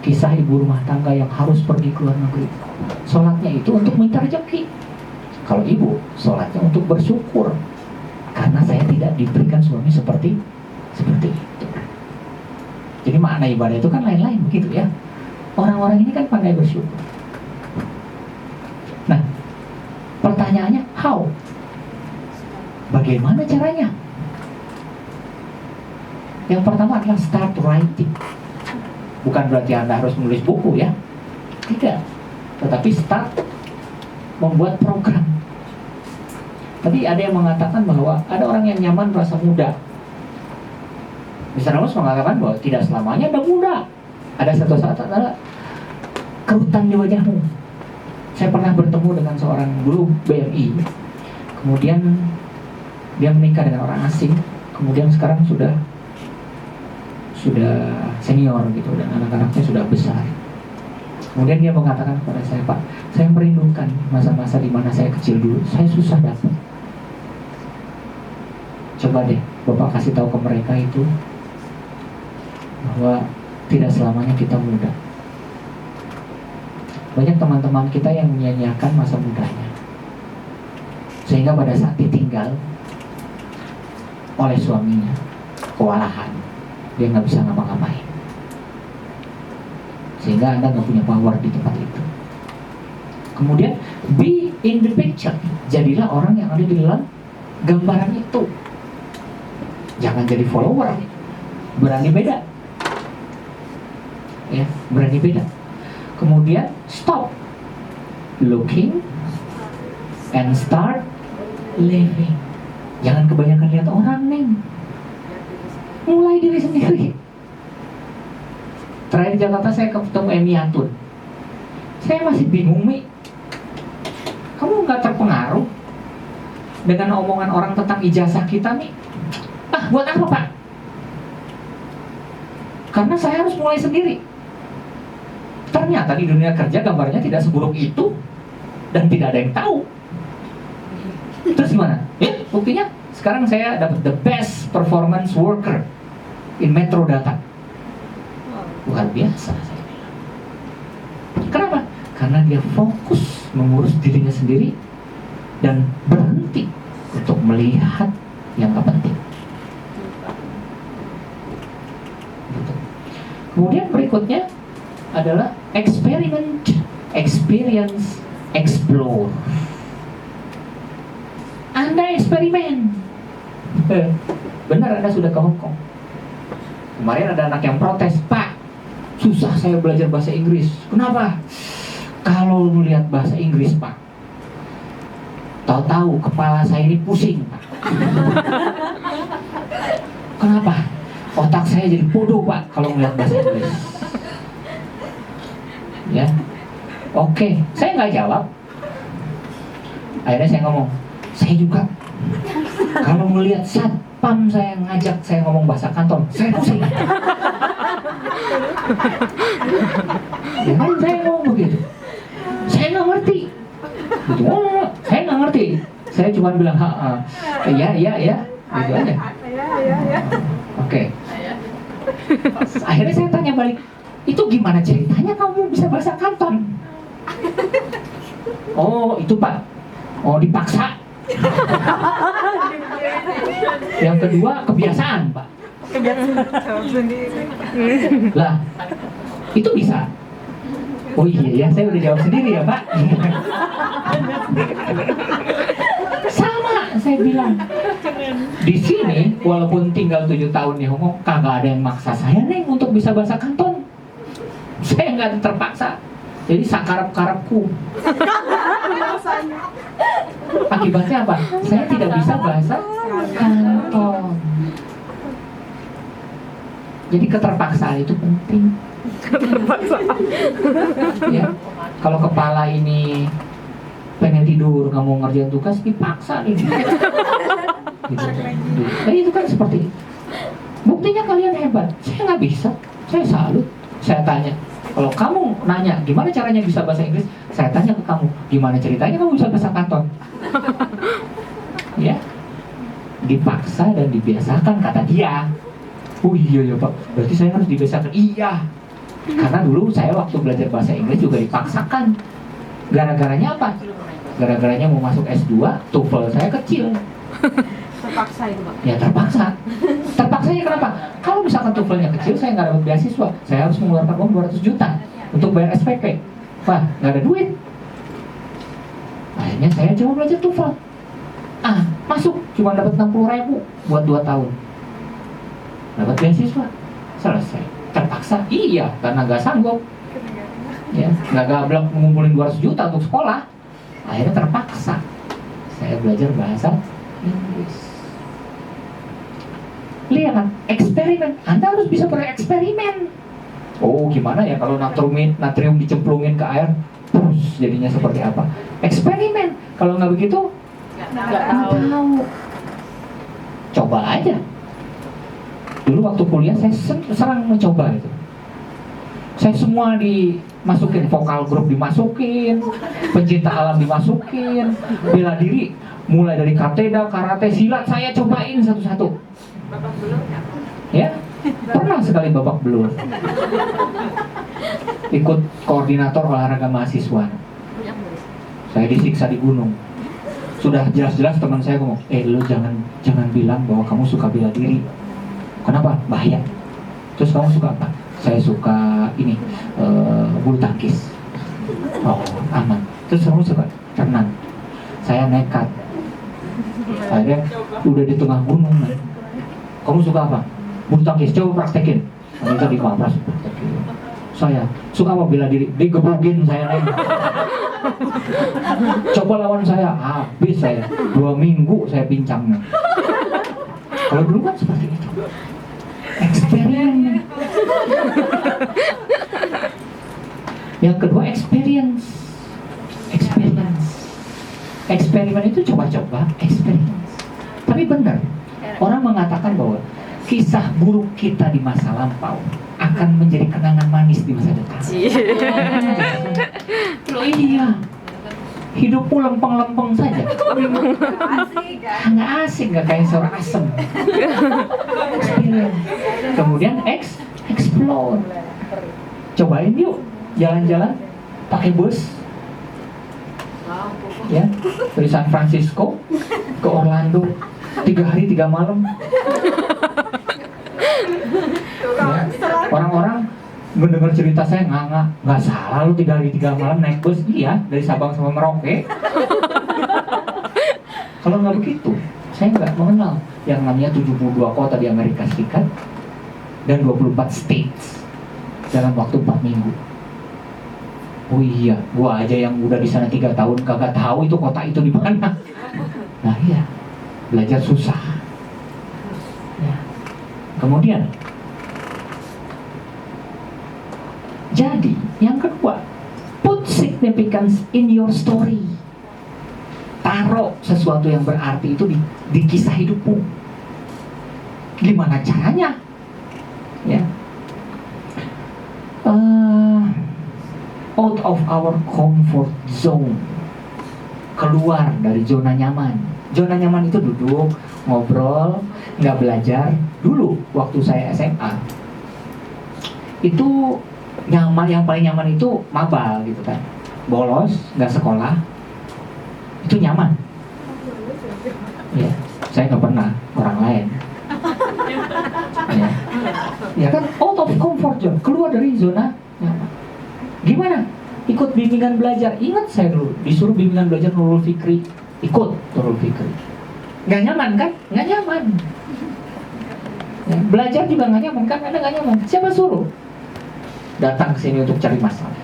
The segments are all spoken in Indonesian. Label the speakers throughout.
Speaker 1: kisah ibu rumah tangga yang harus pergi ke luar negeri. Sholatnya itu untuk minta rezeki. Kalau ibu, sholatnya untuk bersyukur karena saya tidak diberikan suami seperti itu. Jadi makna ibadah itu kan lain-lain begitu ya. Orang-orang ini kan pandai bersyukur. Nah, pertanyaannya how? Bagaimana caranya? Yang pertama adalah start writing. Bukan berarti Anda harus menulis buku ya. Tidak. Tetapi start membuat program. Tadi ada yang mengatakan bahwa ada orang yang nyaman merasa muda. Mr. Ramos mengatakan bahwa tidak selamanya Anda muda. Ada satu saat adalah kerutan di wajahmu. Saya pernah bertemu dengan seorang guru BMI. Kemudian dia menikah dengan orang asing. Kemudian sekarang sudah senior gitu dan anak-anaknya sudah besar. Kemudian dia mengatakan kepada saya, Pak, saya merindukan masa-masa di mana saya kecil dulu. Saya susah dapat. Coba deh Bapak kasih tahu ke mereka itu bahwa tidak selamanya kita muda. Banyak teman-teman kita yang menyia-nyiakan masa mudanya, sehingga pada saat ditinggal oleh suaminya, kewalahan, dia nggak bisa ngapa-ngapain, sehingga Anda nggak punya power di tempat itu. Kemudian be in the picture, jadilah orang yang ada di dalam gambaran itu. Jangan jadi follower, berani beda. Ya, berani beda. Kemudian stop looking and start living. Jangan kebanyakan lihat orang, Neng. Mulai diri sendiri. Terakhir di Jakarta saya ketemu Emi Atun. Saya masih bingung, Mi. Kamu nggak terpengaruh dengan omongan orang tentang ijazah kita, Mi? Buat apa, Pak? Karena saya harus mulai sendiri. Ternyata di dunia kerja gambarnya tidak seburuk itu dan tidak ada yang tahu. Terus gimana? Ya, buktinya sekarang saya dapat the best performance worker in Metro Data. Luar biasa saya bilang. Kenapa? Karena dia fokus mengurus dirinya sendiri dan berhenti untuk melihat yang gak penting. Kemudian berikutnya adalah experiment, experience, explore. Anda eksperimen. Benar Anda sudah ke Hong Kong. Kemarin ada anak yang protes, Pak, susah saya belajar bahasa Inggris. Kenapa? Kalau lihat bahasa Inggris, Pak, tahu-tahu kepala saya ini pusing, Pak. Kenapa? Otak saya jadi bodoh, Pak, kalau melihat bahasa Inggris. Ya, oke, saya nggak jawab. Akhirnya saya ngomong, saya juga. Kalau melihat satpam saya ngajak saya ngomong bahasa kantor, saya pusing. Ya kan saya ngomong begitu. Saya nggak ngerti. Gitu. Saya nggak ngerti. Saya cuma bilang, ya, gitu aja. Oke. Akhirnya saya tanya balik, itu gimana ceritanya kamu bisa bahasa Kanton? Oh itu Pak, oh dipaksa. Yang kedua kebiasaan Pak. Lah itu bisa. Oh iya ya, saya udah jawab sendiri ya Pak. Sama saya bilang, di sini walaupun tinggal 7 tahun di Hong Kong, kagak ada yang maksa saya Neng untuk bisa bahasa Kanton. Saya nggak terpaksa. Jadi sakarap-karapku. Akibatnya apa? Saya tidak bisa bahasa Kanton. Jadi keterpaksaan itu penting. Keterpaksaan. Ya, kalau kepala ini pengen tidur, nggak mau ngerjain tugas, dipaksa nih. Gitu. Nah, itu kan seperti itu. Buktinya kalian hebat. Saya nggak bisa. Saya salut. Saya tanya, kalau kamu nanya gimana caranya bisa bahasa Inggris, saya tanya ke kamu, gimana ceritanya kamu bisa bahasa Kanton? Ya, dipaksa dan dibiasakan kata dia. Oh iya ya Pak, berarti saya harus dibiasakan. Iya, Karena dulu saya waktu belajar bahasa Inggris juga dipaksakan. Gara-garanya apa? Gara-garanya mau masuk S2, TOEFL saya kecil.
Speaker 2: Terpaksa itu Pak?
Speaker 1: Ya terpaksa. Terpaksanya kenapa? Kalau misalkan TOEFL-nya kecil, saya nggak dapat beasiswa. Saya harus mengeluarkan uang 200 juta untuk bayar SPP. Wah, nggak ada duit. Akhirnya saya coba belajar TOEFL. Masuk, cuma dapat 60.000 buat 2 tahun. Dapat beasiswa, selesai. Terpaksa, iya, karena nggak sanggup. Ya, nggak gablek mengumpulin 200 juta untuk sekolah. Akhirnya terpaksa saya belajar bahasa Inggris. Lihat, eksperimen. Anda harus bisa bereksperimen. Oh, gimana ya kalau natrium dicemplungin ke air, terus jadinya seperti apa? Eksperimen. Kalau nggak begitu,
Speaker 2: Nggak tahu.
Speaker 1: Coba aja. Dulu waktu kuliah saya serang mencoba itu. Saya semua dimasukin, vokal grup dimasukin, pencinta alam dimasukin, bela diri, mulai dari kateda, karate, silat saya cobain satu-satu.
Speaker 2: Babak belur nggak?
Speaker 1: Ya, pernah sekali babak belur. Ikut koordinator olahraga mahasiswa. Saya disiksa di gunung. Sudah jelas-jelas teman saya ngomong, lu jangan bilang bahwa kamu suka bela diri. Kenapa? Bahaya. Terus kamu suka apa? Saya suka ini, bulu tangkis. Oh, aman. Terus kamu suka renang. Saya nekat. Akhirnya udah di tengah gunung. Kamu suka apa? Bulu tangkis. Coba praktekin. Kita di Mapras praktekin. Saya suka apa? Bela diri. Digebugin saya naik. Coba lawan saya, habis saya. 2 minggu saya pincangnya. Kalau dulu kan seperti itu. Eksperimen. Yang kedua experience. Eksperimen itu coba-coba, experience. Tapi benar, orang mengatakan bahwa kisah buruk kita di masa lampau akan menjadi kenangan manis di masa depan. Loh iya, hidupmu lempeng-lempeng saja. Nggak asik, nggak kayak suara asem. Experience. Kemudian explore. Cobain yuk, jalan-jalan pakai bus. Ya, dari San Francisco ke Orlando 3 hari 3 malam. Ya, orang-orang mendengar cerita saya nggak salah lu 3 hari 3 malam naik bus. Iya, dari Sabang sampai Merauke. Kalau nggak begitu, saya nggak mengenal yang namanya 72 kota di Amerika Serikat dan 24 states dalam waktu 4 minggu. Oh iya, gua aja yang udah di sana 3 tahun kagak tahu itu kota itu di mana. Nah iya, belajar susah. Ya. Kemudian, jadi yang kedua, put significance in your story. Taruh sesuatu yang berarti itu di kisah hidupmu. Gimana caranya? Ya. Out of our comfort zone. Keluar dari zona nyaman. Zona nyaman itu duduk, ngobrol, nggak belajar. Dulu waktu saya SMA, itu nyaman, yang paling nyaman itu mabal gitu kan. Bolos, nggak sekolah, itu nyaman. Ya, saya nggak pernah, orang lain. Ya kan, out of comfort zone, keluar dari zona nyaman. Gimana? Ikut bimbingan belajar. Ingat saya dulu disuruh bimbingan belajar Nurul Fikri, ikut Nurul Fikri. Nggak nyaman kan? Nggak nyaman. Ya, belajar juga nggak nyaman kan? Ada nggak nyaman? Siapa suruh? Datang ke sini untuk cari masalah.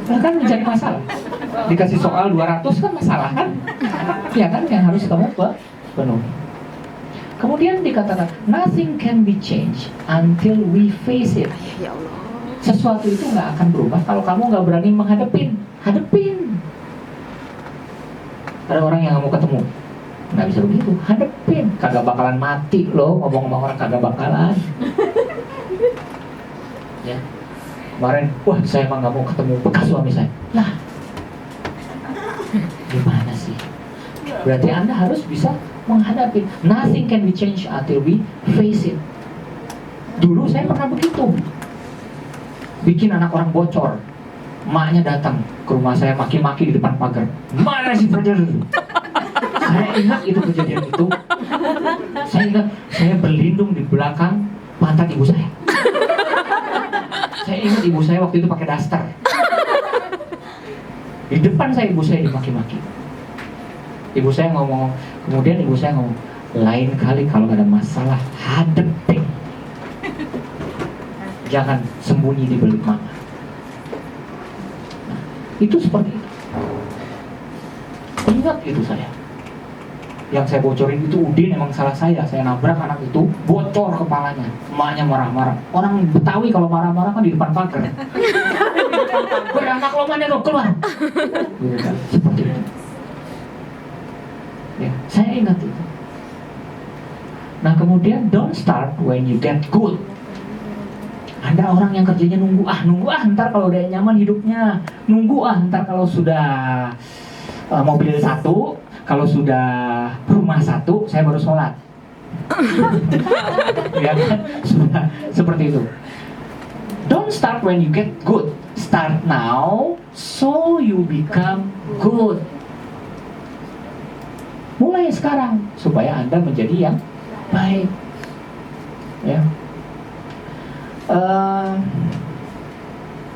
Speaker 1: Nah, kan mencari masalah. Dikasih soal 200 kan masalah kan? Ya kan, yang harus kamu penuhi. Kemudian dikatakan nothing can be changed until we face it.
Speaker 2: Ya Allah.
Speaker 1: Sesuatu itu nggak akan berubah kalau kamu nggak berani hadepin. Ada orang yang nggak mau ketemu, nggak bisa begitu. Hadepin, kagak bakalan mati loh. Ngomong-ngomong orang kagak bakalan. Ya, kemarin, wah saya emang nggak mau ketemu bekas suami saya. Lah, gimana sih? Berarti Anda harus bisa menghadapi. Nothing can be changed until we face it. Dulu saya pernah begitu. bikin anak orang bocor. Emaknya datang ke rumah saya maki-maki di depan pagar. Mana si Fajar? Saya ingat itu kejadian itu. Saya ingat saya berlindung di belakang pantat ibu saya. Saya ingat ibu saya waktu itu pakai daster. Di depan saya ibu saya dimaki-maki. Ibu saya ngomong, kemudian ibu saya ngomong, lain kali kalau ada masalah hadepin. Jangan sembunyi di balik mama. Nah, itu seperti itu. Ingat itu saya. Yang saya bocorin itu Udin emang salah saya nabrak anak itu, bocor kepalanya. Emaknya marah-marah. Orang Betawi kalau marah-marah kan di depan pagar. Anak lo mana lo keluar. Gitu kan, seperti itu. Ya, saya ingat itu. Nah kemudian don't start when you get good. Ada orang yang kerjanya nunggu ntar kalau udah nyaman hidupnya, nunggu ntar kalau sudah mobil satu, kalau sudah rumah satu, saya baru sholat. Ya kan? Sudah seperti itu. Don't start when you get good. Start now so you become good. Mulai sekarang supaya Anda menjadi yang baik. Ya.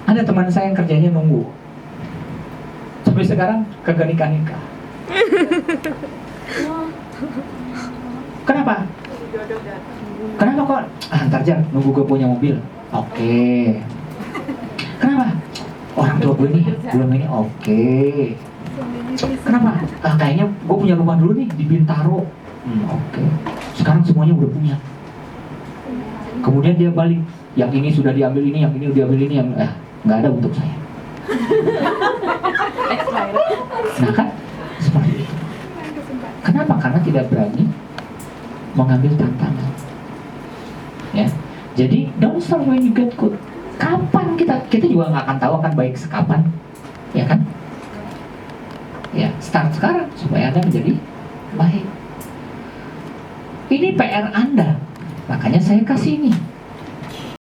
Speaker 1: Ada teman saya yang kerjanya nunggu. Sampai sekarang kagak nikah. Kenapa? Kenapa kok? Ntar aja nunggu gue punya mobil. Oke. Kenapa? Orang tua gue nih belum ini. Oke. Kenapa? Kayaknya gue punya rumah dulu nih di Bintaro. Oke. Sekarang semuanya udah punya. Kemudian dia balik. Yang ini sudah diambil ini, yang ini udah diambil ini, yang nggak ada untuk saya. Nah kan seperti itu. Kenapa? Karena tidak berani mengambil tantangan. Ya. Jadi don't start when you get good. Kapan kita juga nggak akan tahu akan baik sekapan, ya kan? Ya, start sekarang supaya Anda menjadi baik. Ini PR Anda, makanya saya kasih ini.